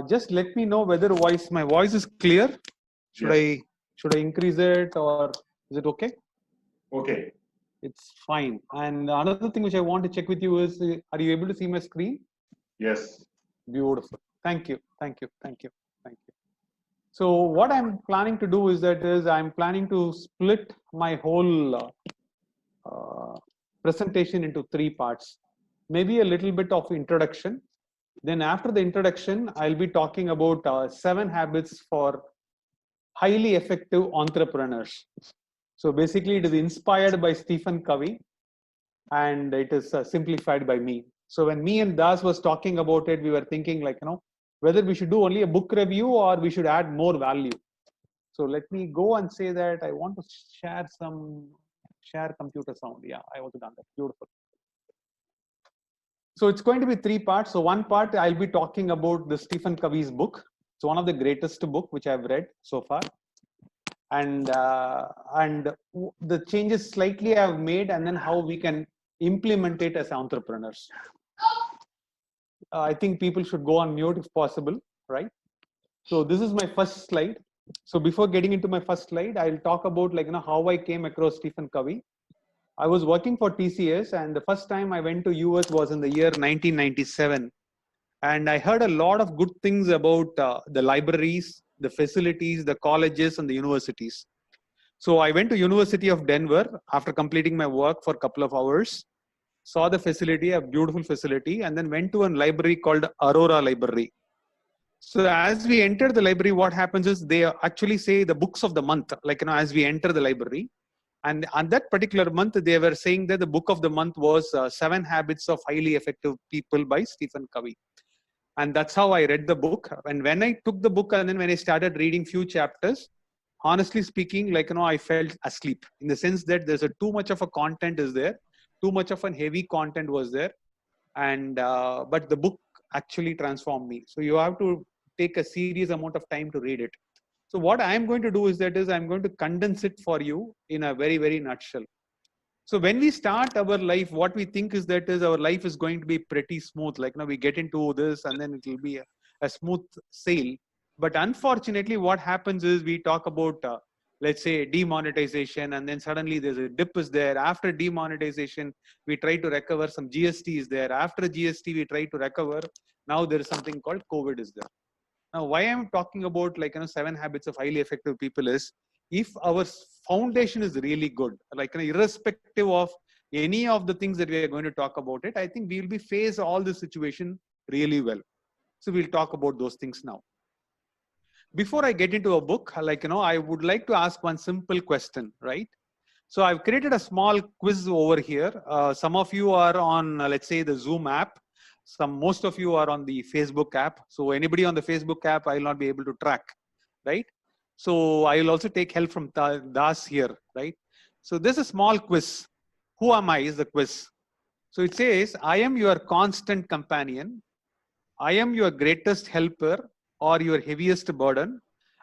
Just let me know whether my voice is clear. Should Yes. I increase it, or is it okay? Okay. It's fine. And another thing which I want to check with you is, are you able to see my screen? Yes. Beautiful. Thank you. Thank you. Thank you. Thank you. So what I'm planning to do is I'm planning to split my whole presentation into 3 parts. Maybe a little bit of introduction. Then after the introduction, I'll be talking about 7 habits for highly effective entrepreneurs. So basically, it is inspired by Stephen Covey, and it is simplified by me. So when me and Das was talking about it, we were thinking whether we should do only a book review or we should add more value. So let me go and say that I want to share computer sound. Yeah, I also done that. Beautiful. So it's going to be 3 parts. So one part I'll be talking about the Stephen Covey's book. It's one of the greatest book which I've read so far. And the changes slightly I've made, and then how we can implement it as entrepreneurs. I think people should go on mute if possible, right? So this is my first slide. So before getting into my first slide, I'll talk about how I came across Stephen Covey. I was working for TCS, and the first time I went to US was in the year 1997. And I heard a lot of good things about the libraries, the facilities, the colleges, and the universities. So I went to University of Denver after completing my work for a couple of hours, saw the facility, a beautiful facility, and then went to a library called Aurora Library. So as we enter the library, what happens is they actually say the books of the month, as we enter the library. And on that particular month, they were saying that the book of the month was 7 Habits of Highly Effective People by Stephen Covey. And that's how I read the book. And when I took the book and then when I started reading few chapters, honestly speaking, I felt asleep, in the sense that there's too much of a content is there, too much of a heavy content was there. And but the book actually transformed me. So you have to take a serious amount of time to read it. So what I'm going to do is I'm going to condense it for you in a very, very nutshell. So when we start our life, what we think is our life is going to be pretty smooth. We get into this and then it will be a smooth sail. But unfortunately, what happens is we talk about, let's say, demonetization, and then suddenly there's a dip is there. After demonetization, we try to recover. Some GST is there. After GST, we try to recover. Now there is something called COVID is there. Now, why I'm talking about 7 habits of highly effective people is, if our foundation is really good, irrespective of any of the things that we are going to talk about it, I think we will be face all this situation really well. So we'll talk about those things now. Before I get into a book, I would like to ask one simple question, right? So I've created a small quiz over here. Some of you are on, let's say, the Zoom app. Most of you are on the Facebook app. So anybody on the Facebook app, I will not be able to track, right? So I will also take help from Das here, right? So this is a small quiz. Who am I is the quiz. So it says, I am your constant companion. I am your greatest helper or your heaviest burden.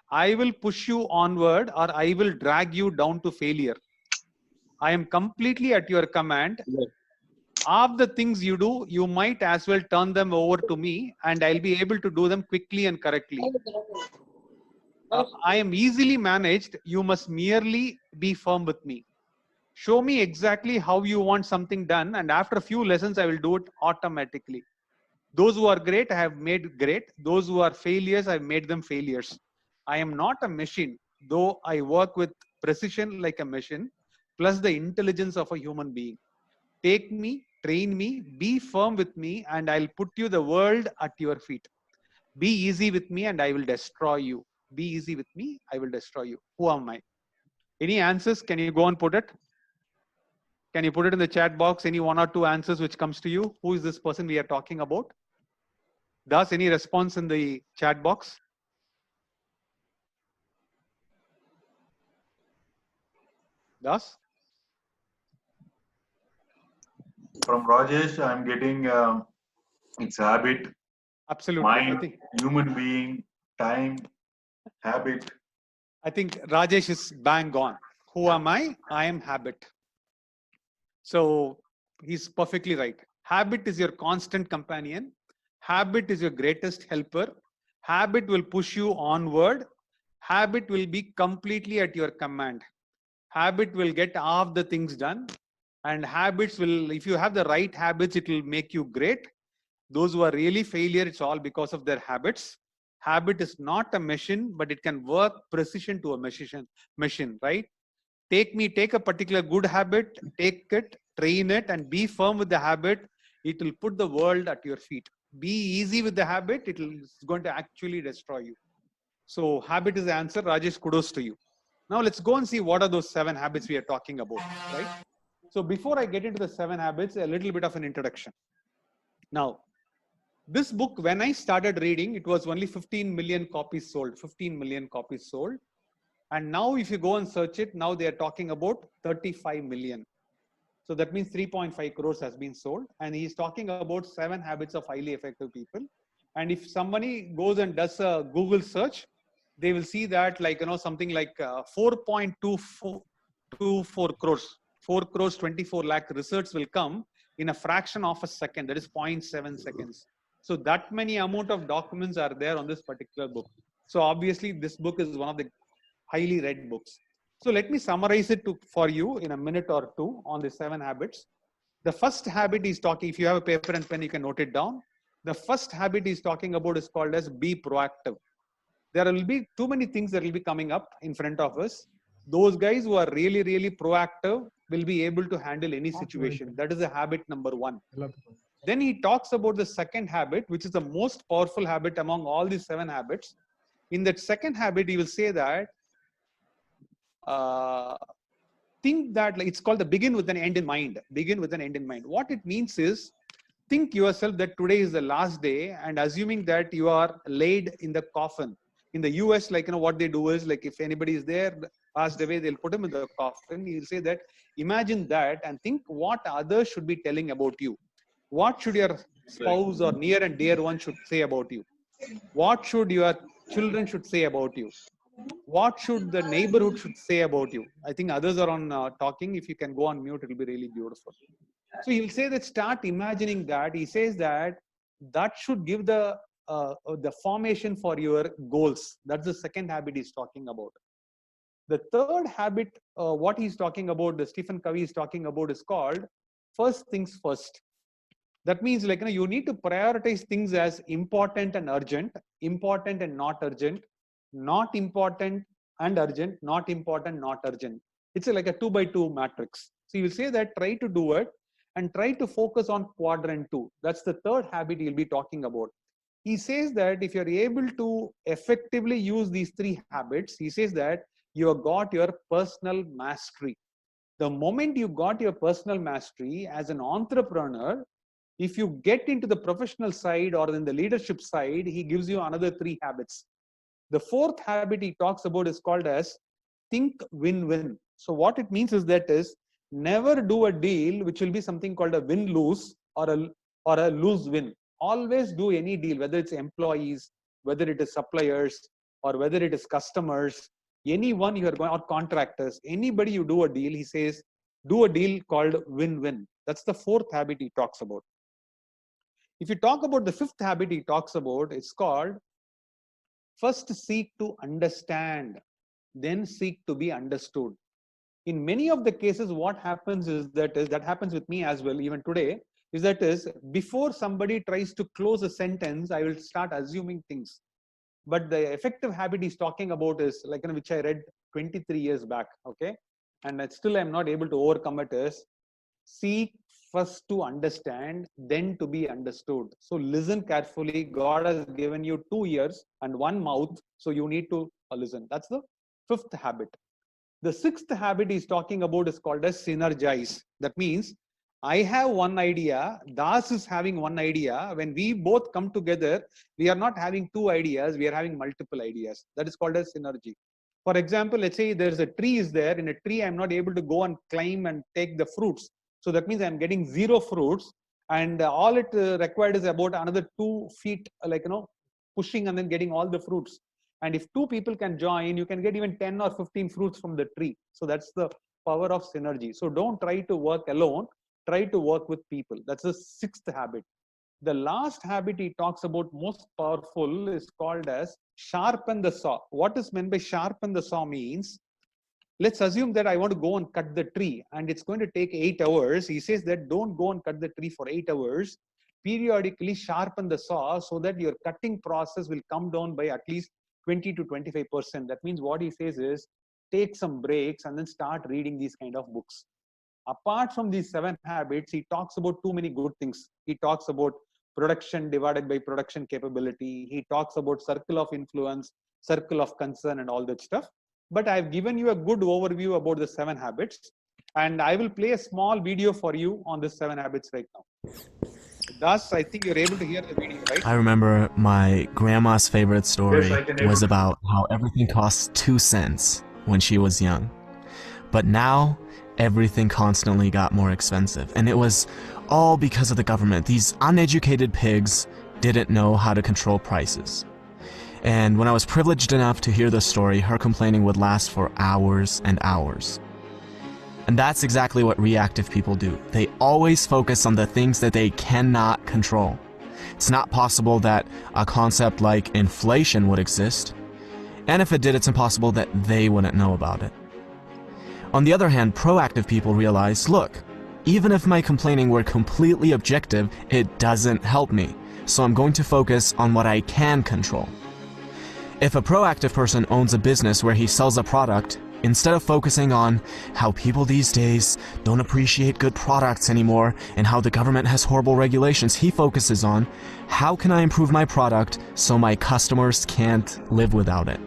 I will push you onward or I will drag you down to failure. I am completely at your command. Of the things you do, you might as well turn them over to me and I'll be able to do them quickly and correctly. I am easily managed. You must merely be firm with me. Show me exactly how you want something done, and after a few lessons, I will do it automatically. Those who are great, I have made great. Those who are failures, I've made them failures. I am not a machine, though I work with precision like a machine, plus the intelligence of a human being. Take me, train me, be firm with me, and I'll put you the world at your feet. Be easy with me, and I will destroy you. Be easy with me, I will destroy you. Who am I? Any answers? Can you go and put it? Can you put it in the chat box? Any 1 or 2 answers which comes to you? Who is this person we are talking about? Does any response in the chat box? Does? From Rajesh, I'm getting it's habit, Absolutely. mind, human being, time, habit. I think Rajesh is bang on. Who am I? I am habit. So he's perfectly right. Habit is your constant companion. Habit is your greatest helper. Habit will push you onward. Habit will be completely at your command. Habit will get half the things done. And habits will, if you have the right habits, it will make you great. Those who are really failure, it's all because of their habits. Habit is not a machine, but it can work precision to a machine, right? Take a particular good habit, take it, train it, and be firm with the habit. It will put the world at your feet. Be easy with the habit, it's going to actually destroy you. So habit is the answer. Rajesh, kudos to you. Now let's go and see what are those 7 habits we are talking about, right? So before I get into the 7 habits, a little bit of an introduction. Now, this book, when I started reading, it was only 15 million copies sold. 15 million copies sold. And now if you go and search it, now they are talking about 35 million. So that means 3.5 crores has been sold. And he's talking about 7 habits of highly effective people. And if somebody goes and does a Google search, they will see that something like 4.24 crores, 4 crores 24 lakh results will come in a fraction of a second. That is 0.7 seconds. So that many amount of documents are there on this particular book. So obviously this book is one of the highly read books. So let me summarize it for you in a minute or two on the 7 habits. The first habit is talking, if you have a paper and pen, you can note it down. The first habit he's talking about is called as be proactive. There will be too many things that will be coming up in front of us. Those guys who are really, really proactive will be able to handle any situation. That is a habit number 1. Then he talks about the second habit, which is the most powerful habit among all these 7 habits. In that second habit, he will say that think that it's called the begin with an end in mind. Begin with an end in mind. What it means is, think yourself that today is the last day, and assuming that you are laid in the coffin. In the US, what they do is, if anybody is there, passed away, they'll put him in the coffin. He'll say that, imagine that and think what others should be telling about you. What should your spouse or near and dear one should say about you? What should your children should say about you? What should the neighborhood should say about you? I think others are on talking. If you can go on mute, it will be really beautiful. So he'll say that start imagining that. He says that should give the formation for your goals. That's the second habit he's talking about. The third habit, what he's talking about, the Stephen Covey is talking about, is called first things first. That means you need to prioritize things as important and urgent, important and not urgent, not important and urgent, not important, not urgent. It's like a 2x2 matrix. So you will say that try to do it and try to focus on quadrant 2. That's the third habit you'll be talking about. He says that if you're able to effectively use these 3 habits, he says that you have got your personal mastery. The moment you got your personal mastery as an entrepreneur, if you get into the professional side or in the leadership side, he gives you another 3 habits. The fourth habit he talks about is called as think win-win. So what it means is never do a deal which will be something called a win-lose or a lose-win. Always do any deal, whether it's employees, whether it is suppliers, or whether it is customers, anyone you are going, or contractors, anybody you do a deal, he says, do a deal called win-win. That's the fourth habit he talks about. If you talk about the fifth habit he talks about, it's called first seek to understand, then seek to be understood. In many of the cases, what happens is that happens with me as well, even today, is before somebody tries to close a sentence, I will start assuming things. But the effective habit he's talking about is which I read 23 years back, okay? And still I'm not able to overcome it, is seek first to understand, then to be understood. So listen carefully. God has given you 2 ears and 1 mouth, so you need to listen. That's the fifth habit. The sixth habit he's talking about is called as synergize. That means I have one idea, Das is having one idea. When we both come together, we are not having 2 ideas, we are having multiple ideas. That is called as synergy. For example, let's say there's a tree is there. In a tree, I'm not able to go and climb and take the fruits. So that means I'm getting 0 fruits, and all it required is about another 2 feet, pushing and then getting all the fruits. And if 2 people can join, you can get even 10 or 15 fruits from the tree. So that's the power of synergy. So don't try to work alone. Try to work with people. That's the sixth habit. The last habit he talks about, most powerful, is called as sharpen the saw. What is meant by sharpen the saw means, let's assume that I want to go and cut the tree and it's going to take 8 hours. He says that don't go and cut the tree for 8 hours. Periodically sharpen the saw so that your cutting process will come down by at least 20 to 25%. That means what he says is take some breaks and then start reading these kind of books. Apart from these 7 habits, he talks about too many good things. He talks about production divided by production capability. He talks about circle of influence, circle of concern, and all that stuff. But I've given you a good overview about the 7 habits, and I will play a small video for you on the 7 habits right now. Thus, I think you're able to hear the video, right? I remember my grandma's favorite story was about how everything cost 2 cents when she was young. But now, everything constantly got more expensive, and it was all because of the government. These uneducated pigs didn't know how to control prices. And when I was privileged enough to hear the story, her complaining would last for hours and hours. And that's exactly what reactive people do. They always focus on the things that they cannot control. It's not possible that a concept like inflation would exist, and if it did, it's impossible that they wouldn't know about it. On the other hand, proactive people realize, look, even if my complaining were completely objective, it doesn't help me, so I'm going to focus on what I can control. If a proactive person owns a business where he sells a product, instead of focusing on how people these days don't appreciate good products anymore and how the government has horrible regulations, he focuses on how can I improve my product so my customers can't live without it.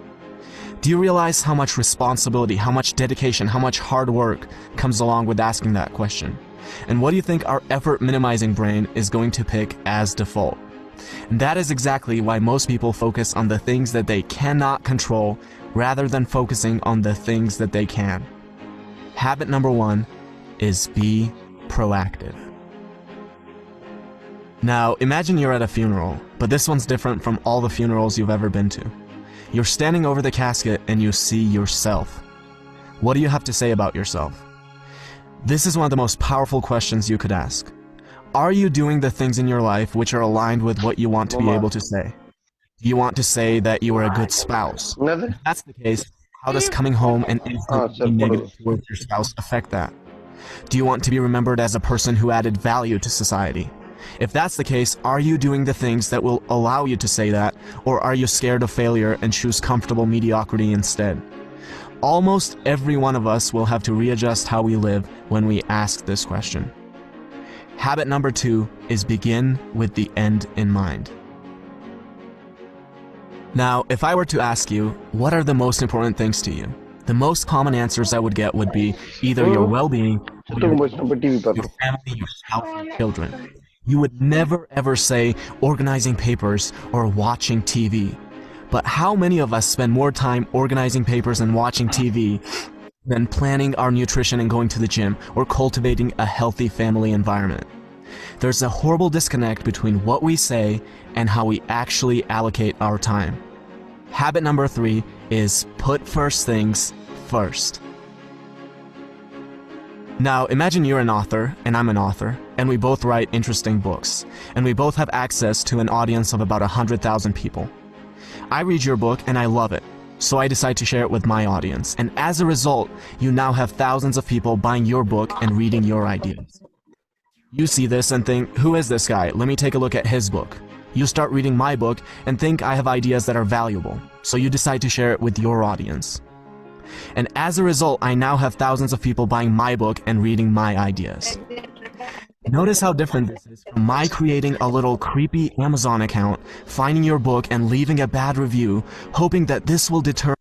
Do you realize how much responsibility, how much dedication, how much hard work comes along with asking that question? And what do you think our effort-minimizing brain is going to pick as default? And that is exactly why most people focus on the things that they cannot control rather than focusing on the things that they can. Habit number 1 is be proactive. Now, imagine you're at a funeral, but this one's different from all the funerals you've ever been to. You're standing over the casket and you see yourself. What do you have to say about yourself? This is one of the most powerful questions you could ask. Are you doing the things in your life which are aligned with what you want to be able to say? Do you want to say that you are a good spouse? If that's the case, how does coming home and instantly being negative towards your spouse affect that? Do you want to be remembered as a person who added value to society? If that's the case, are you doing the things that will allow you to say that, or are you scared of failure and choose comfortable mediocrity instead? Almost every one of us will have to readjust how we live when we ask this question. Habit number 2 is begin with the end in mind. Now, if I were to ask you, what are the most important things to you? The most common answers I would get would be either your well-being, or your family, your spouse, your children. You would never ever say organizing papers or watching TV. But how many of us spend more time organizing papers and watching TV than planning our nutrition and going to the gym or cultivating a healthy family environment? There's a horrible disconnect between what we say and how we actually allocate our time. Habit number 3 is put first things first. Now, imagine you're an author, and I'm an author, and we both write interesting books, and we both have access to an audience of about 100,000 people. I read your book, and I love it, so I decide to share it with my audience, and as a result, you now have thousands of people buying your book and reading your ideas. You see this and think, who is this guy? Let me take a look at his book. You start reading my book and think I have ideas that are valuable, so you decide to share it with your audience. And as a result, I now have thousands of people buying my book and reading my ideas. Notice how different this is from my creating a little creepy Amazon account, finding your book and leaving a bad review, hoping that this will deter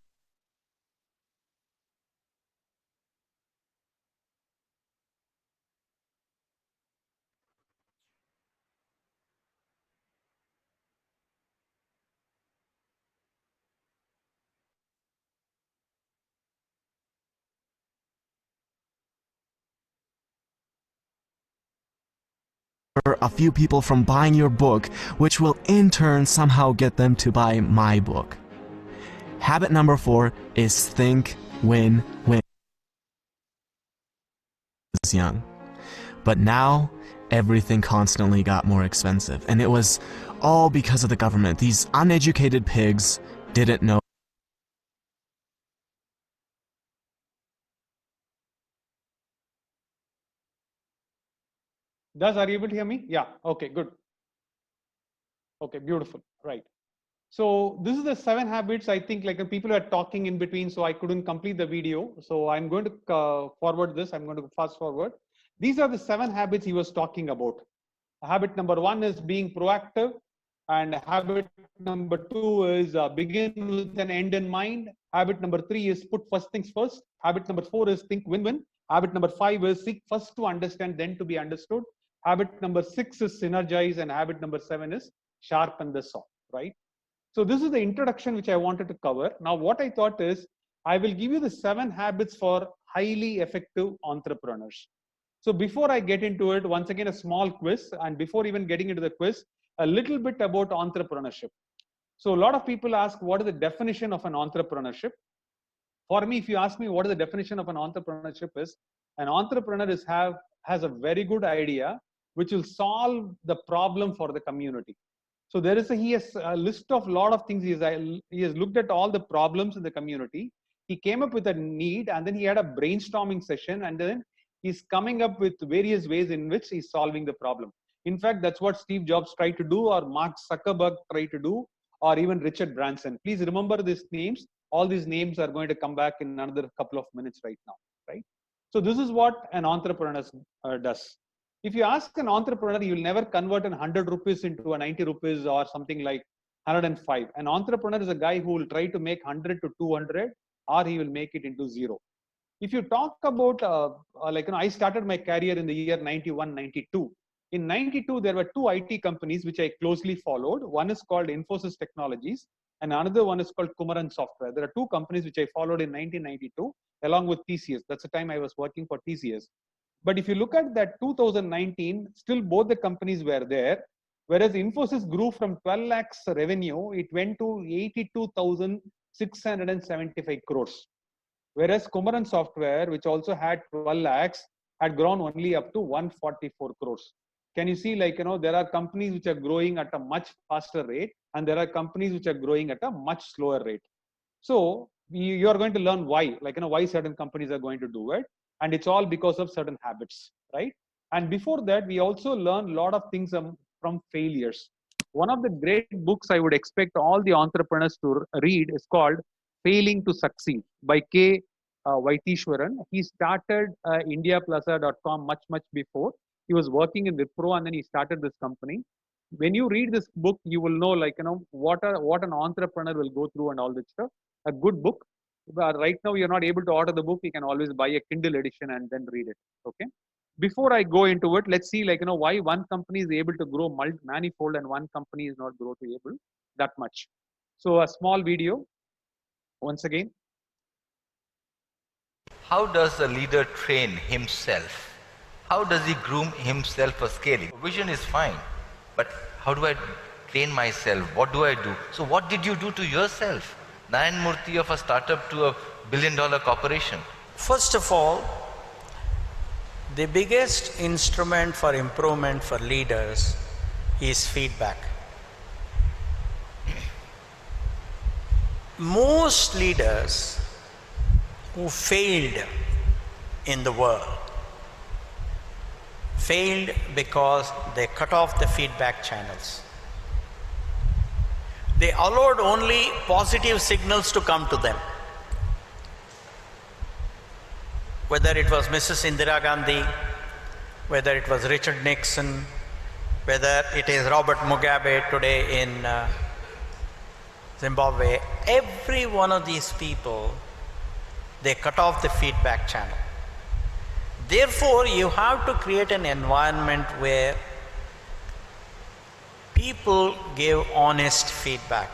a few people from buying your book, which will in turn somehow get them to buy my book. Habit number 4 is think win-win. Young. But now, everything constantly got more expensive. And it was all because of the government. These uneducated pigs didn't know. Are you able to hear me? Yeah. Okay, good. Okay, beautiful. Right. So this is the 7 habits. I think like people are talking in between, so I couldn't complete the video. So I'm going to forward this. I'm going to fast forward. These are the 7 habits he was talking about. Habit number 1 is being proactive, and habit number 2 is begin with an end in mind. Habit number 3 is put first things first. Habit number 4 is think win-win. Habit number 5 is seek first to understand, then to be understood. Habit number 6 is synergize, and habit number 7 is sharpen the saw, right? So this is the introduction which I wanted to cover. Now what I thought is I will give you the 7 habits for highly effective entrepreneurs. So before I get into it, once again, a small quiz. And before even getting into the quiz, a little bit about entrepreneurship. So a lot of people ask, what is the definition of an entrepreneurship? For me, if you ask me what is the definition of an entrepreneurship is, an entrepreneur has a very good idea which will solve the problem for the community. So he has a list of lot of things. He has looked at all the problems in the community. He came up with a need, and then he had a brainstorming session, and then he's coming up with various ways in which he's solving the problem. In fact, that's what Steve Jobs tried to do, or Mark Zuckerberg tried to do, or even Richard Branson. Please remember these names. All these names are going to come back in another couple of minutes right now, right? So this is what an entrepreneur does. If you ask an entrepreneur, you will never convert 100 rupees into a 90 rupees or something like 105. An entrepreneur is a guy who will try to make 100 to 200, or he will make it into 0. If you talk about, I started my career in the year 91, 92. In 92, there were 2 IT companies which I closely followed. One is called Infosys Technologies, and another one is called Kumaran Software. There are 2 companies which I followed in 1992, along with TCS. That's the time I was working for TCS. But if you look at that 2019, still both the companies were there. Whereas Infosys grew from 12 lakhs revenue, it went to 82,675 crores. Whereas Kumaran Software, which also had 12 lakhs, had grown only up to 144 crores. Can you see, there are companies which are growing at a much faster rate, and there are companies which are growing at a much slower rate. So you are going to learn why, why certain companies are going to do it. And it's all because of certain habits, right? And before that, we also learn a lot of things from failures. One of the great books I would expect all the entrepreneurs to read is called Failing to Succeed by K. Vaitishwaran. He started indiaplaza.com much before. He was working in Wipro, and then he started this company. When you read this book, you will know, what an entrepreneur will go through and all that stuff. A good book. But right now, you're not able to order the book. You can always buy a Kindle edition and then read it. Okay. Before I go into it, let's see, why one company is able to grow manifold and one company is not able that much. So a small video. Once again. How does a leader train himself? How does he groom himself for scaling? Vision is fine, but how do I train myself? What do I do? So what did you do to yourself? Nayan Murthy of a startup to a billion-dollar corporation. First of all, the biggest instrument for improvement for leaders is feedback. Most leaders who failed in the world failed because they cut off the feedback channels. They allowed only positive signals to come to them. Whether it was Mrs. Indira Gandhi, whether it was Richard Nixon, whether it is Robert Mugabe today in Zimbabwe, every one of these people, they cut off the feedback channel. Therefore, you have to create an environment where people give honest feedback.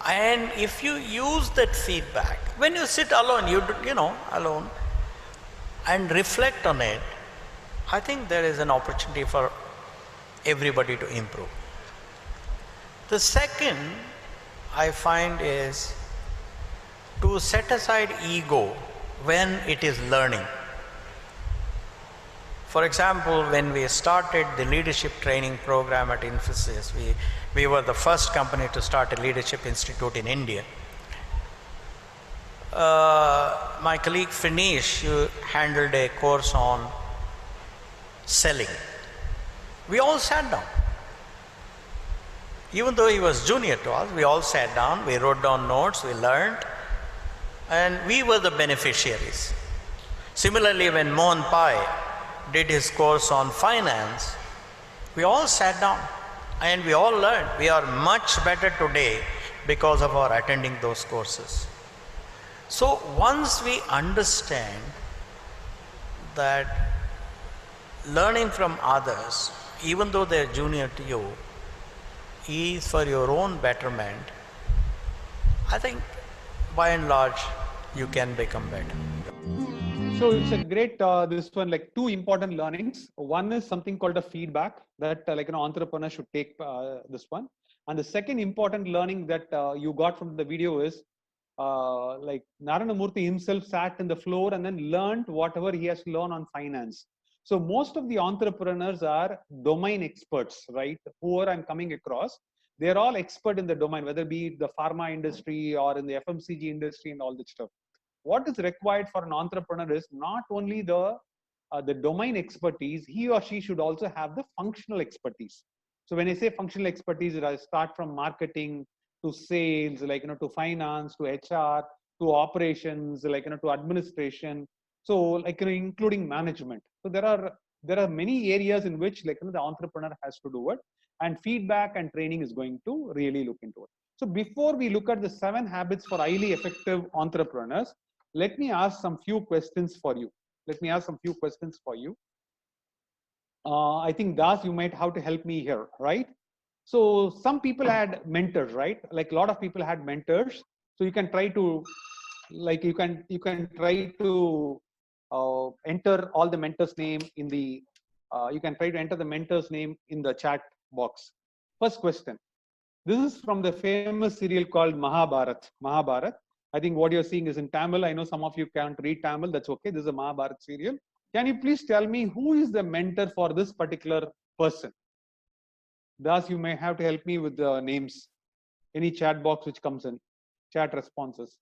And if you use that feedback, when you sit alone, alone, and reflect on it, I think there is an opportunity for everybody to improve. The second I find is to set aside ego when it is learning. For example, when we started the leadership training program at Infosys, we were the first company to start a leadership institute in India. My colleague Finish handled a course on selling. We all sat down. Even though he was junior to us, we all sat down, we wrote down notes, we learned, and we were the beneficiaries. Similarly, when Mohan Pai did his course on finance, we all sat down and we all learned. We are much better today because of our attending those courses. So once we understand that learning from others, even though they're junior to you, is for your own betterment, I think by and large you can become better. So it's a great, this one, like two important learnings. One is something called a feedback that entrepreneur should take this one. And the second important learning that you got from the video is like Narayana Murthy himself sat in the floor and then learned whatever he has to learn on finance. So most of the entrepreneurs are domain experts, right? Whoever I'm coming across, they're all expert in the domain, whether it be the pharma industry or in the FMCG industry and all that stuff. What is required for an entrepreneur is not only the domain expertise, he or she should also have the functional expertise. So when I say functional expertise, I start from marketing to sales, to finance, to HR, to operations, to administration. So including management. So there are many areas in which the entrepreneur has to do it, and feedback and training is going to really look into it. So before we look at the 7 habits for highly effective entrepreneurs, let me ask some few questions for you. I think Das, you might have to help me here, right? So some people had mentors, right? Like a lot of people had mentors. So you can try to, enter all the mentors' name in the. You can try to enter the mentor's name in the chat box. First question. This is from the famous serial called Mahabharat. I think what you're seeing is in Tamil. I know some of you can't read Tamil. That's okay. This is a Mahabharat serial. Can you please tell me who is the mentor for this particular person? Das, you may have to help me with the names. Any chat box which comes in, chat responses.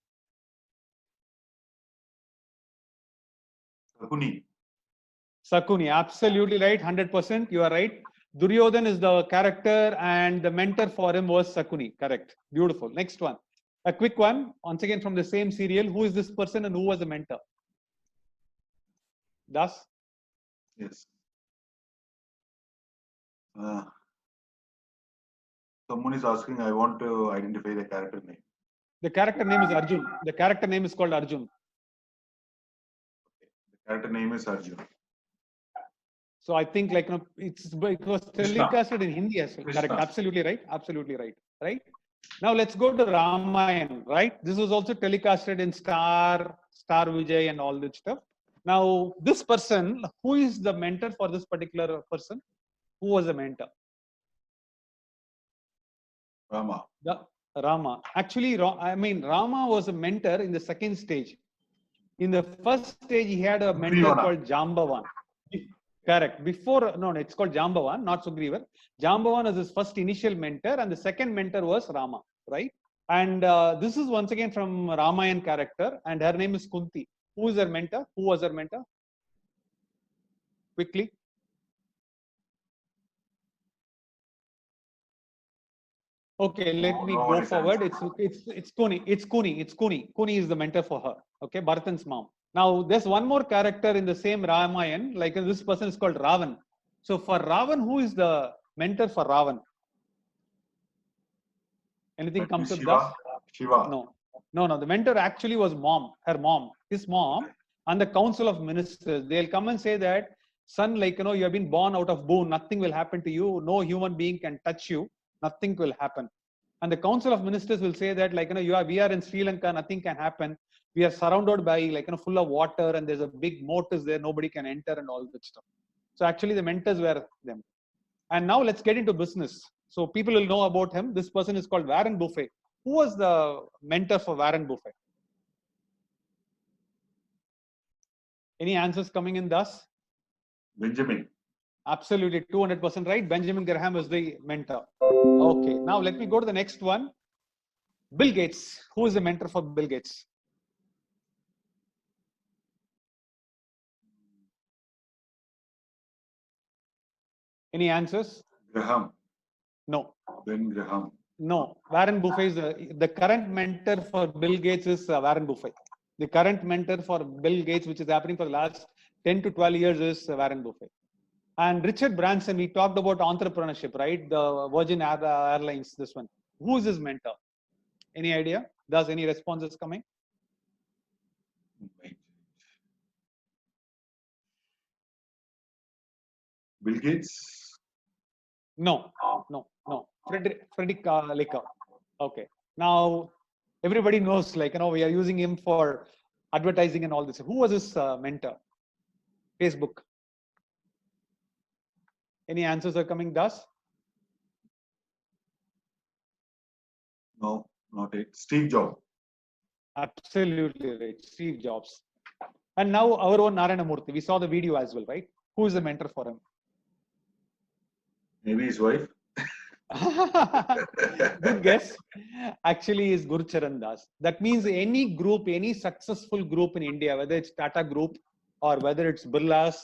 Sakuni, absolutely right, 100%. You are right. Duryodhan is the character and the mentor for him was Sakuni. Correct. Beautiful. Next one. A quick one. Once again from the same serial. Who is this person and who was the mentor? Das? Yes. Someone is asking, I want to identify the character name. The character name is Arjun. The character name is called Arjun. The character name is Arjun. So I think it was telecasted in Hindi as well. Krishna. Correct. Absolutely right. Absolutely right. Right. Now let's go to Ramayana. Right. This was also telecasted in Star Vijay and all that stuff. Now this person, who is the mentor for this particular person? Who was the mentor? Rama. Rama. Actually, Rama was a mentor in the second stage. In the first stage, he had a mentor called Jambavan. Correct. Before, no, it's called Jambavan, not Sugriva. Jambavan is his first initial mentor, and the second mentor was Rama, right? And this is once again from Ramayana character, and her name is Kunti. Who is her mentor? Who was her mentor? Quickly. Okay, let me go forward. It's Kuni. It's Kuni. Kuni is the mentor for her. Okay, Bharathan's mom. Now, there's one more character in the same Ramayana, like this person is called Ravan. So for Ravan, who is the mentor for Ravan? Anything comes with that? Shiva. No. The mentor actually was her mom, his mom, and the council of ministers. They'll come and say that, son, you have been born out of boon. Nothing will happen to you. No human being can touch you. Nothing will happen. And the council of ministers will say that, we are in Sri Lanka, nothing can happen. We are surrounded by, full of water, and there's a big moat is there, nobody can enter and all that stuff. So actually the mentors were them. And now let's get into business. So people will know about him. This person is called Warren Buffett. Who was the mentor for Warren Buffett? Any answers coming in thus? Benjamin. Absolutely, 200% right. Benjamin Graham is the mentor. Okay, now let me go to the next one. Bill Gates. Who is the mentor for Bill Gates? Any answers? Graham. No. Ben Graham. No. Warren Buffett is the current mentor for Bill Gates is Warren Buffett. The current mentor for Bill Gates, which is happening for the last 10 to 12 years, is Warren Buffett. And Richard Branson, we talked about entrepreneurship, right? The Virgin Airlines, this one. Who is his mentor? Any idea? Does any responses coming? Bill Gates. No. Frederick Laker. Okay. Now, everybody knows, like, we are using him for advertising and all this. Who was his mentor? Facebook. Any answers are coming? Does? No, not it. Steve Jobs. Absolutely right. Steve Jobs. And now our own Narayana Murthy. We saw the video as well, right? Who is the mentor for him? Maybe his wife. Good guess. Actually, is Gurucharan Das. That means any group, any successful group in India, whether it's Tata Group or whether it's Birlas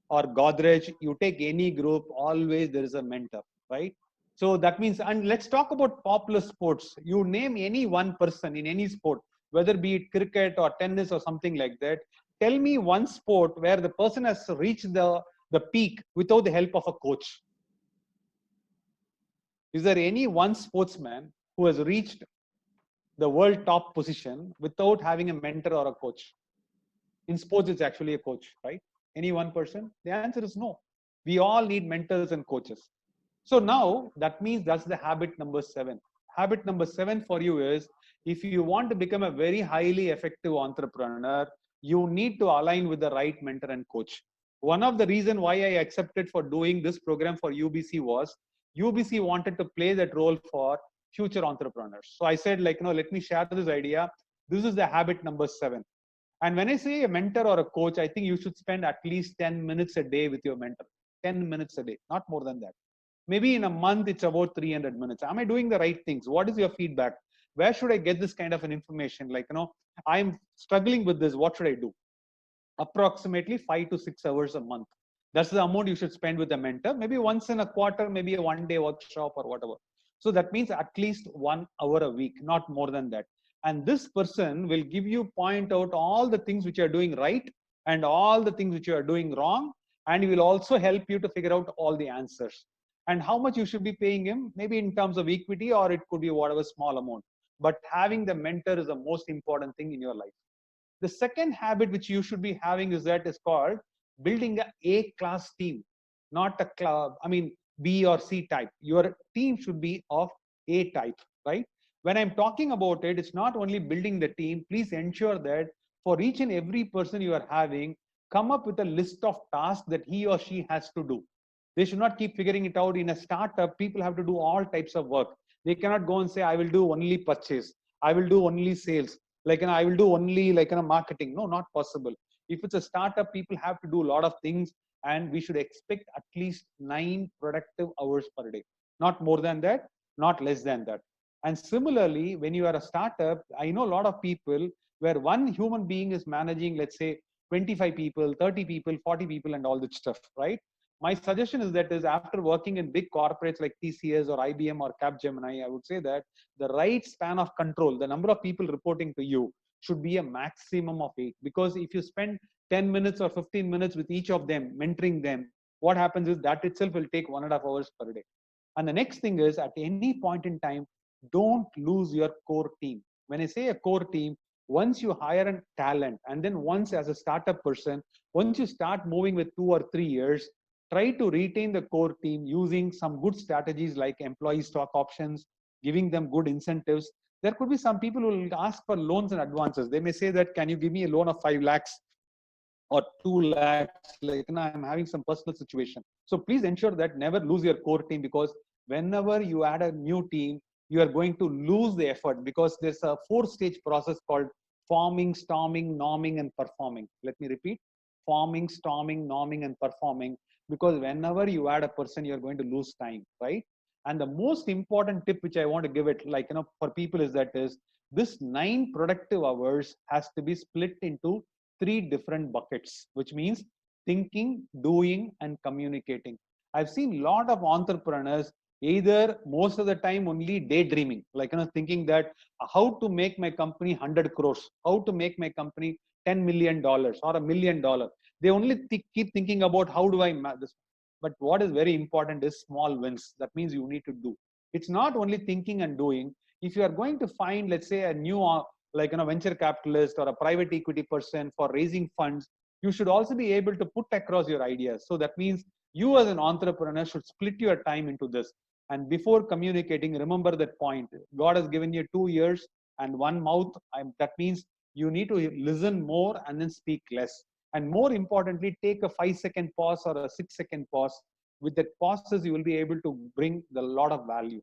or Godrej, you take any group, always there is a mentor, right? So that means, and let's talk about popular sports. You name any one person in any sport, whether be it cricket or tennis or something like that. Tell me one sport where the person has reached the peak without the help of a coach. Is there any one sportsman who has reached the world top position without having a mentor or a coach? In sports, it's actually a coach, right? Any one person? The answer is no. We all need mentors and coaches. So now that means that's the habit number 7. Habit number 7 for you is, if you want to become a very highly effective entrepreneur, you need to align with the right mentor and coach. One of the reasons why I accepted for doing this program for UBC was UBC wanted to play that role for future entrepreneurs. So I said, like, let me share this idea. This is the habit number 7. And when I say a mentor or a coach, I think you should spend at least 10 minutes a day with your mentor. 10 minutes a day, not more than that. Maybe in a month, it's about 300 minutes. Am I doing the right things? What is your feedback? Where should I get this kind of an information? Like, I'm struggling with this. What should I do? Approximately 5 to 6 hours a month. That's the amount you should spend with a mentor. Maybe once in a quarter, maybe a one-day workshop or whatever. So that means at least 1 hour a week, not more than that. And this person will point out all the things which you are doing right and all the things which you are doing wrong. And he will also help you to figure out all the answers. And how much you should be paying him, maybe in terms of equity, or it could be whatever small amount. But having the mentor is the most important thing in your life. The second habit which you should be having is called building a A-class team, not a club. I mean, B or C type. Your team should be of A type, right? When I'm talking about it, it's not only building the team. Please ensure that for each and every person you are having, come up with a list of tasks that he or she has to do. They should not keep figuring it out. In a startup, people have to do all types of work. They cannot go and say, I will do only purchase. I will do only sales. I will do only marketing. No, not possible. If it's a startup, people have to do a lot of things, and we should expect at least 9 productive hours per day. Not more than that, not less than that. And similarly, when you are a startup, I know a lot of people where one human being is managing, let's say, 25 people, 30 people, 40 people, and all that stuff, right? My suggestion is after working in big corporates like TCS or IBM or Capgemini, I would say that the right span of control, the number of people reporting to you, should be a maximum of 8. Because if you spend 10 minutes or 15 minutes with each of them, mentoring them, what happens is that itself will take 1.5 hours per day. And the next thing is, at any point in time, don't lose your core team. When I say a core team, once you hire a talent, and then once as a startup person, once you start moving with 2 or 3 years, try to retain the core team using some good strategies like employee stock options, giving them good incentives. There could be some people who will ask for loans and advances. They may say that, can you give me a loan of 5 lakhs or 2 lakhs? I'm having some personal situation. So please ensure that never lose your core team, because whenever you add a new team, you are going to lose the effort, because there's a 4-stage process called forming, storming, norming, and performing. Let me repeat. forming, storming, norming, and performing, because whenever you add a person, you're going to lose time, right? And the most important tip which I want to give it, for people is this 9 productive hours has to be split into 3 different buckets, which means thinking, doing, and communicating. I've seen a lot of entrepreneurs either most of the time only daydreaming, thinking that how to make my company 100 crores, how to make my company $10 million or $1 million. They only keep thinking about how do I manage this. But what is very important is small wins. That means you need to do. It's not only thinking and doing. If you are going to find, let's say, a new venture capitalist or a private equity person for raising funds, you should also be able to put across your ideas. So that means you as an entrepreneur should split your time into this. And before communicating, remember that point. God has given you 2 ears and 1 mouth. That means you need to listen more and then speak less. And more importantly, take a 5-second pause or a 6-second pause. With that pauses, you will be able to bring a lot of value.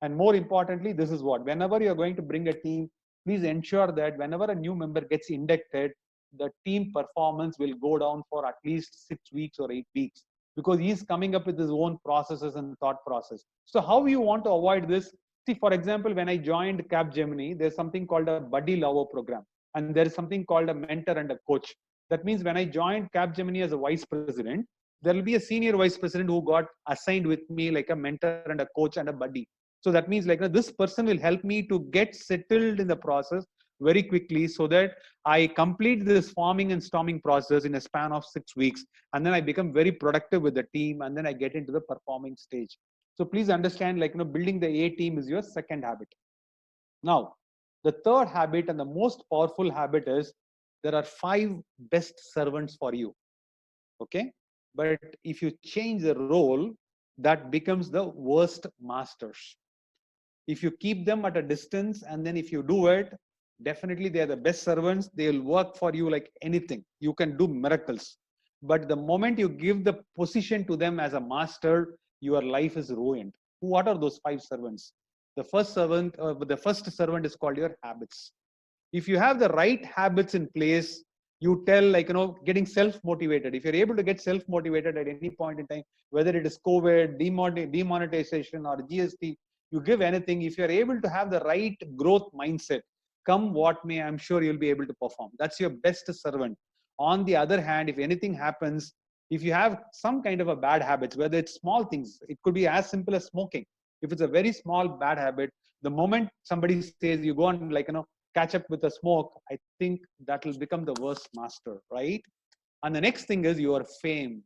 And more importantly, this is what, whenever you're going to bring a team, please ensure that whenever a new member gets inducted, the team performance will go down for at least 6 weeks or 8 weeks, because he's coming up with his own processes and thought process. So how you want to avoid this? See, for example, when I joined Capgemini, there's something called a buddy lover program. And there's something called a mentor and a coach. That means when I joined Capgemini as a vice president, there will be a senior vice president who got assigned with me like a mentor and a coach and a buddy. So that means this person will help me to get settled in the process very quickly, so that I complete this forming and storming process in a span of 6 weeks. And then I become very productive with the team, and then I get into the performing stage. So please understand, building the A team is your second habit. Now, the third habit and the most powerful habit is there are 5 best servants for you. Okay. But if you change the role, that becomes the worst masters. If you keep them at a distance, and then if you do it, definitely they are the best servants. They will work for you like anything. You can do miracles. But the moment you give the position to them as a master, your life is ruined. What are those 5 servants? The first servant is called your habits. If you have the right habits in place, you tell getting self-motivated. If you're able to get self-motivated at any point in time, whether it is COVID, demonetization or GST, you give anything. If you're able to have the right growth mindset, come what may, I'm sure you'll be able to perform. That's your best servant. On the other hand, if anything happens, if you have some kind of a bad habits, whether it's small things, it could be as simple as smoking. If it's a very small bad habit, the moment somebody says you go and catch up with a smoke, I think that will become the worst master, right? And the next thing is your fame.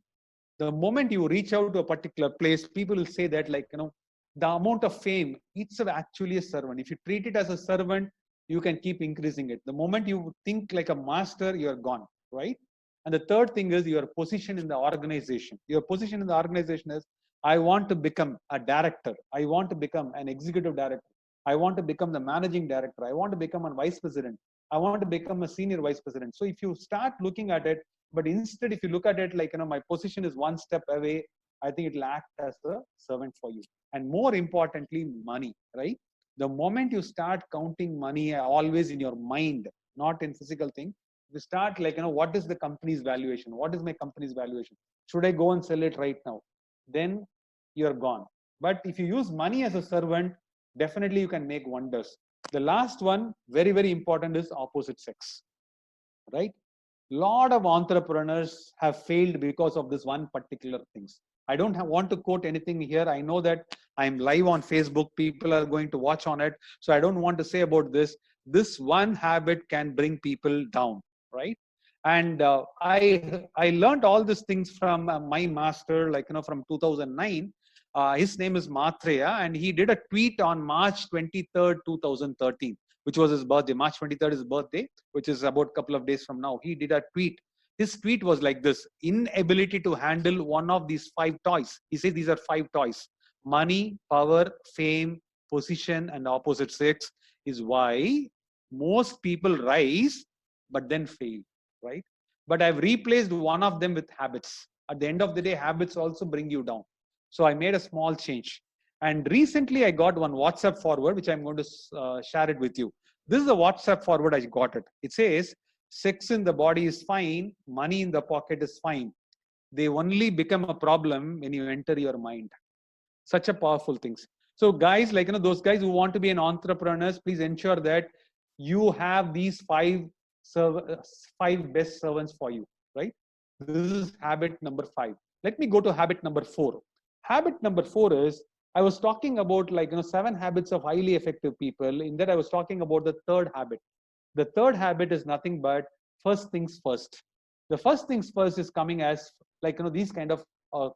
The moment you reach out to a particular place, people will say that the amount of fame, it's actually a servant. If you treat it as a servant, you can keep increasing it. The moment you think like a master, you're gone, right? And the third thing is your position in the organization. Your position in the organization is, I want to become a director. I want to become an executive director. I want to become the managing director. I want to become a vice president. I want to become a senior vice president. So if you start looking at it, but instead, if you look at it my position is 1 step away, I think it will act as a servant for you. And more importantly, money, right? The moment you start counting money always in your mind, not in physical thing, you start what is the company's valuation? What is my company's valuation? Should I go and sell it right now? Then you're gone. But if you use money as a servant, definitely you can make wonders. The last one, very, very important, is opposite sex, right? Lot of entrepreneurs have failed because of this one particular things. I don't want to quote anything here. I know that I'm live on Facebook. People are going to watch on it. So I don't want to say about this. This one habit can bring people down, right? And I learned all these things from my master, from 2009. His name is Mathreya, and he did a tweet on March 23rd, 2013, which was his birthday. March 23rd is his birthday, which is about a couple of days from now. He did a tweet. His tweet was like this: inability to handle one of these 5 toys. He says these are 5 toys: money, power, fame, position, and opposite sex is why most people rise, but then fail, right? But I've replaced one of them with habits. At the end of the day, habits also bring you down. So I made a small change. And recently I got one WhatsApp forward, which I'm going to share it with you. This is a WhatsApp forward. I got it. It says, sex in the body is fine, money in the pocket is fine. They only become a problem when you enter your mind. Such a powerful things. So guys, like, those guys who want to be an entrepreneurs, please ensure that you have these five best servants for you, right? This is habit number 5. Let me go to habit number 4. Habit number 4 is, I was talking about 7 habits of highly effective people. In that I was talking about the third habit. The third habit is nothing but first things first. The first things first is coming as these kind of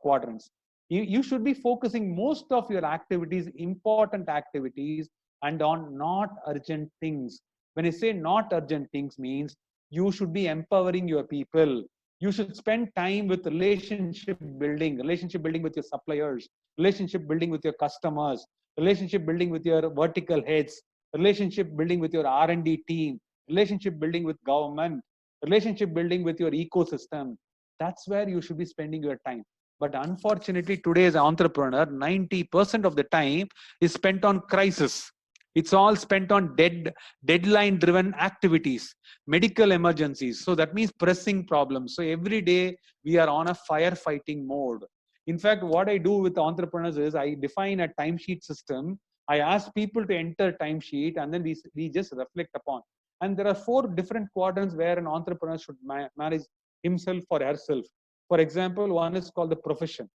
quadrants. You should be focusing most of your activities, important activities, and on not urgent things. When I say not urgent things means you should be empowering your people. You should spend time with relationship building with your suppliers, relationship building with your customers, relationship building with your vertical heads, relationship building with your R&D team, relationship building with government, relationship building with your ecosystem. That's where you should be spending your time. But unfortunately, today as an entrepreneur, 90% of the time is spent on crisis. It's all spent on deadline-driven activities, medical emergencies. So that means pressing problems. So every day we are on a firefighting mode. In fact, what I do with entrepreneurs is I define a timesheet system. I ask people to enter timesheet, and then we just reflect upon. And there are 4 different quadrants where an entrepreneur should manage himself or herself. For example, one is called the profession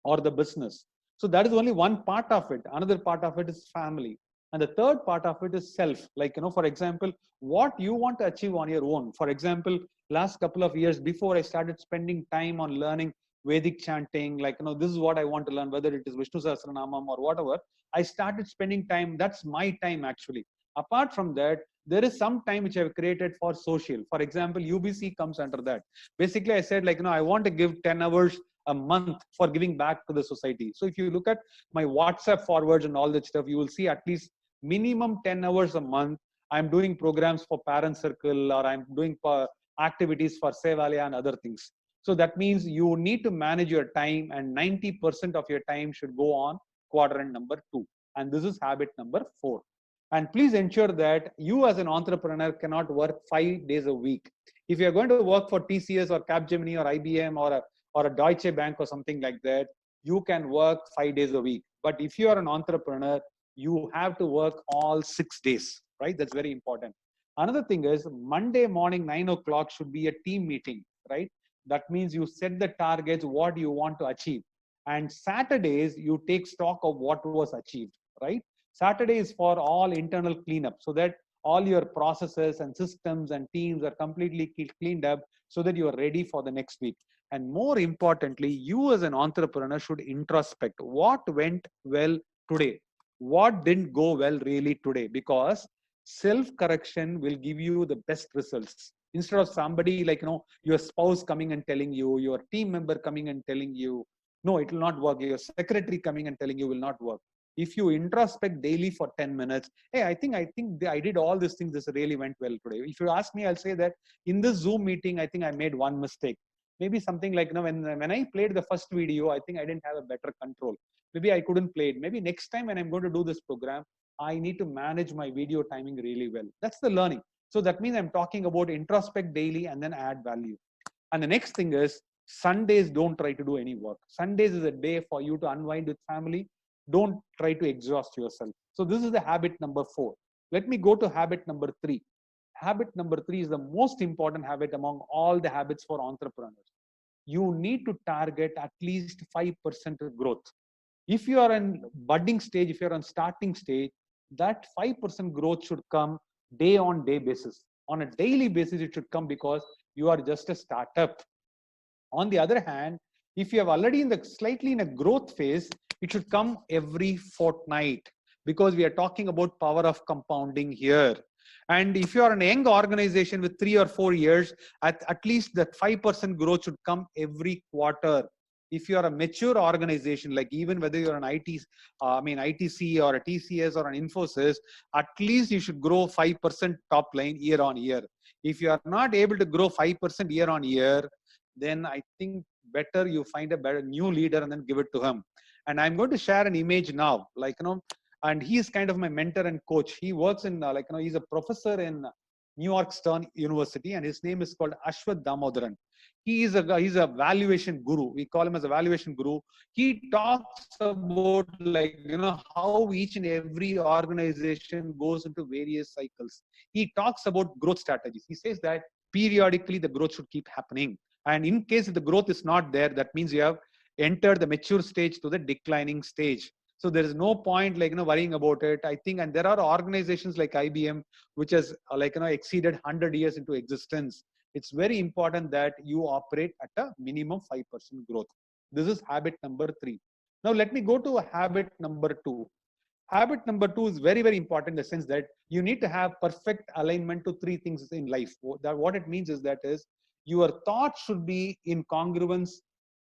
or the business. So that is only one part of it. Another part of it is family. And the third part of it is self. For example, what you want to achieve on your own. For example, last couple of years before I started spending time on learning Vedic chanting, this is what I want to learn, whether it is Vishnu Sahasranamam or whatever, I started spending time. That's my time actually. Apart from that, there is some time which I've created for social. For example, UBC comes under that. Basically, I said I want to give 10 hours a month for giving back to the society. So if you look at my WhatsApp forwards and all that stuff, you will see at least minimum 10 hours a month. I'm doing programs for Parent Circle, or I'm doing activities for Sevalaya and other things. So that means you need to manage your time, and 90% of your time should go on quadrant number 2. And this is habit number 4. And please ensure that you as an entrepreneur cannot work 5 days a week. If you're going to work for TCS or Capgemini or IBM or a Deutsche Bank or something like that, you can work 5 days a week. But if you are an entrepreneur, you have to work all 6 days, right? That's very important. Another thing is Monday morning, 9 o'clock should be a team meeting, right? That means you set the targets, what you want to achieve. And Saturdays, you take stock of what was achieved, right? Saturday is for all internal cleanup, so that all your processes and systems and teams are completely cleaned up so that you are ready for the next week. And more importantly, you as an entrepreneur should introspect what went well today, what didn't go well really today, because self-correction will give you the best results. Instead of somebody your spouse coming and telling you, your team member coming and telling you, no, it will not work. Your secretary coming and telling you will not work. If you introspect daily for 10 minutes, hey, I think I did all these things. This really went well today. If you ask me, I'll say that in this Zoom meeting, I think I made one mistake. Maybe something when I played the first video, I think I didn't have a better control. Maybe I couldn't play it. Maybe next time when I'm going to do this program, I need to manage my video timing really well. That's the learning. So that means I'm talking about introspect daily and then add value. And the next thing is Sundays, don't try to do any work. Sundays is a day for you to unwind with family. Don't try to exhaust yourself. So this is the habit number 4. Let me go to habit number 3. Habit number 3 is the most important habit among all the habits for entrepreneurs. You need to target at least 5% growth. If you are in budding stage, if you're on starting stage, that 5% growth should come day on day basis. On a daily basis, it should come because you are just a startup. On the other hand, if you have already slightly in a growth phase, it should come every fortnight, because we are talking about power of compounding here. And if you are an young organization with 3 or 4 years, at least that 5% growth should come every quarter. If you are a mature organization, like even whether you're an ITC or a TCS or an Infosys, at least you should grow 5% top line year on year. If you are not able to grow 5% year on year, then I think better you find a better new leader and then give it to him. And I'm going to share an image now, and he is kind of my mentor and coach. He works in, he's a professor in New York Stern University, and his name is called Ashwath Damodaran. He's a valuation guru. We call him as a valuation guru. He talks about, like, how each and every organization goes into various cycles. He talks about growth strategies. He says that periodically the growth should keep happening. And in case if the growth is not there, that means you have entered the mature stage to the declining stage. So there is no point, like, worrying about it, I think. And there are organizations like IBM, which has exceeded 100 years into existence. It's very important that you operate at a minimum 5% growth. This is habit number 3. Now let me go to habit number 2. Habit number 2 is very, very important in the sense that you need to have perfect alignment to 3 things in life. What it means is that is your thoughts should be in congruence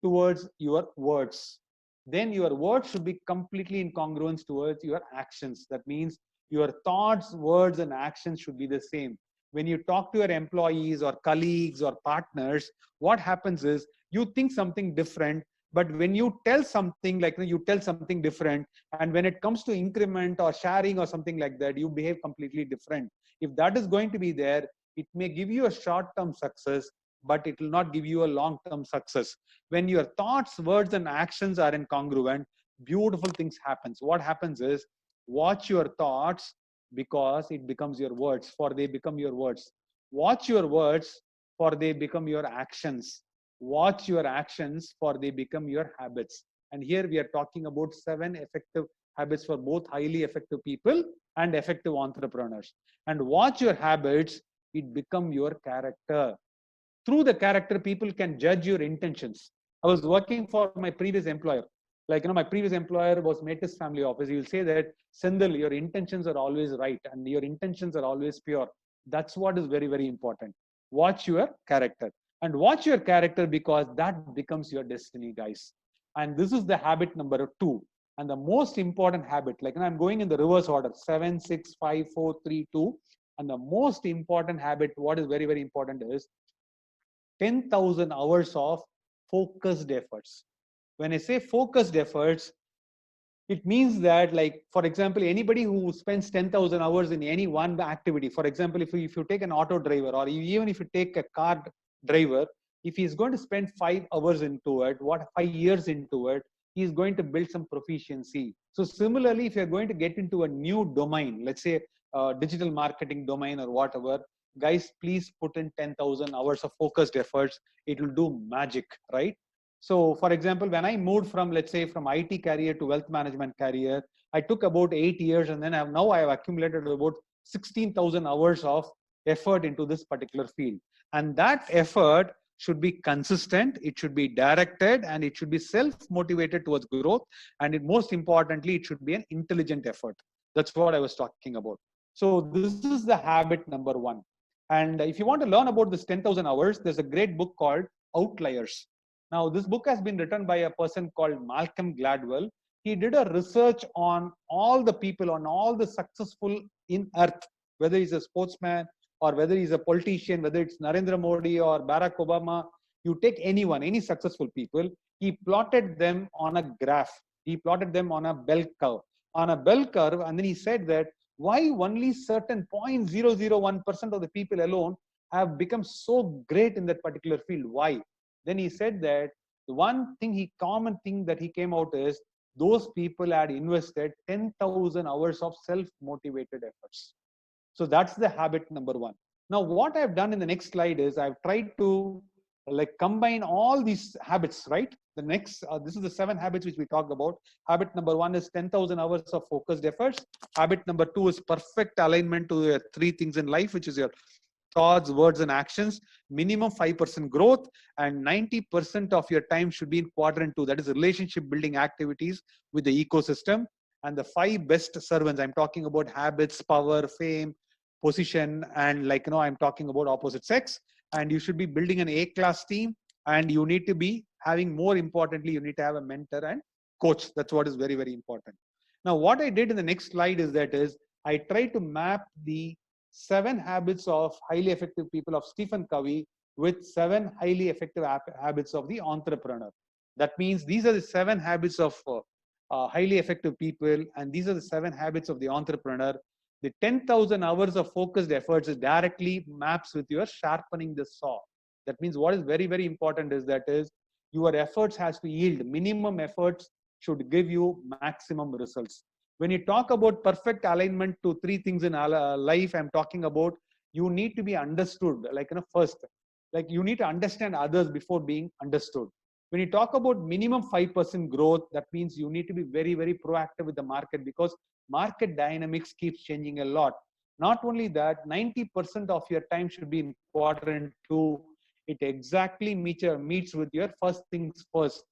towards your words. Then your words should be completely in congruence towards your actions. That means your thoughts, words, and actions should be the same. When you talk to your employees or colleagues or partners, what happens is you think something different, but when you tell something, like, you tell something different, and when it comes to increment or sharing or something like that, you behave completely different. If that is going to be there, it may give you a short-term success, but it will not give you a long-term success. When your thoughts, words, and actions are incongruent, beautiful things happen. What happens is, watch your thoughts, because it becomes your words, for they become your words. Watch your words, for they become your actions. Watch your actions, for they become your habits. And here we are talking about 7 effective habits for both highly effective people and effective entrepreneurs. And watch your habits, it become your character. Through the character, people can judge your intentions. I was working for my previous employer. Like, my previous employer was Metis Family Office. He will say that, Sendil, your intentions are always right and your intentions are always pure. That's what is very, very important. Watch your character. And watch your character, because that becomes your destiny, guys. And this is the habit number 2. And the most important habit, like, I'm going in the reverse order, 7, 6, 5, 4, 3, 2. And the most important habit, what is very, very important is 10,000 hours of focused efforts. When I say focused efforts, it means that, like, for example, anybody who spends 10,000 hours in any one activity, for example, if you take an auto driver, or even if you take a car driver, if he's going to spend 5 hours into it, 5 years into it, he's going to build some proficiency. So similarly, if you're going to get into a new domain, let's say digital marketing domain or whatever, guys, please put in 10,000 hours of focused efforts. It will do magic, right? So for example, when I moved from, let's say, from IT career to wealth management career, I took about 8 years, and then I have accumulated about 16,000 hours of effort into this particular field. And that effort should be consistent, it should be directed, and it should be self-motivated towards growth. And most importantly, it should be an intelligent effort. That's what I was talking about. So this is the habit number 1. And if you want to learn about this 10,000 hours, there's a great book called Outliers. Now, this book has been written by a person called Malcolm Gladwell. He did a research on all the people, on all the successful in earth, whether he's a sportsman or whether he's a politician, whether it's Narendra Modi or Barack Obama. You take anyone, any successful people, he plotted them on a graph. He plotted them on a bell curve. On a bell curve, and then he said that why only certain 0.001% of the people alone have become so great in that particular field. Why? Then he said that the one thing, common thing that he came out is those people had invested 10,000 hours of self-motivated efforts. So that's the habit number 1. Now, what I've done in the next slide is I've tried to combine all these habits, right? The next, this is the 7 habits which we talked about. Habit number 1 is 10,000 hours of focused efforts. Habit number 2 is perfect alignment to your 3 things in life, which is your thoughts, words, and actions. Minimum 5% growth, and 90% of your time should be in quadrant 2. That is relationship building activities with the ecosystem. And the 5 best servants, I'm talking about habits, power, fame, position, and I'm talking about opposite sex. And you should be building an A-class team, and you need to be having, more importantly, you need to have a mentor and coach. That's what is very, very important. Now, what I did in the next slide is I tried to map the 7 habits of highly effective people of Stephen Covey with 7 highly effective habits of the entrepreneur. That means these are the 7 habits of highly effective people, and these are the 7 habits of the entrepreneur. The 10,000 hours of focused efforts is directly maps with your sharpening the saw. That means what is very, very important is your efforts has to yield. Minimum efforts should give you maximum results. When you talk about perfect alignment to three things in life, I'm talking about you need to be understood. First, you need to understand others before being understood. When you talk about minimum 5% growth, that means you need to be very, very proactive with the market, because market dynamics keeps changing a lot. Not only that, 90% of your time should be in quadrant 2. It exactly meets with your first things first.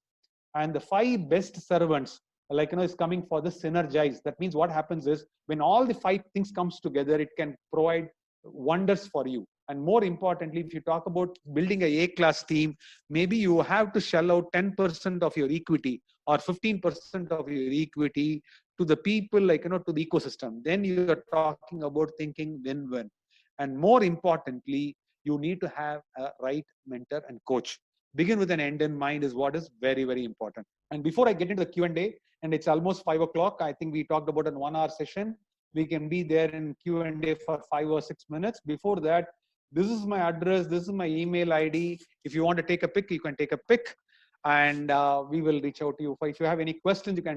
And the 5 best servants, is coming for the Synergize. That means what happens is when all the 5 things comes together, it can provide wonders for you. And more importantly, if you talk about building a A-class team, maybe you have to shell out 10% of your equity or 15% of your equity to the people, to the ecosystem. Then you are talking about thinking win-win. And more importantly, you need to have a right mentor and coach. Begin with an end in mind is what is very, very important. And before I get into the Q&A, and it's almost 5 o'clock, I think we talked about a 1-hour session. We can be there in Q&A for 5 or 6 minutes. Before that, this is my address, this is my email ID. If you want to take a pic, you can take a pic, and we will reach out to you. If you have any questions, you can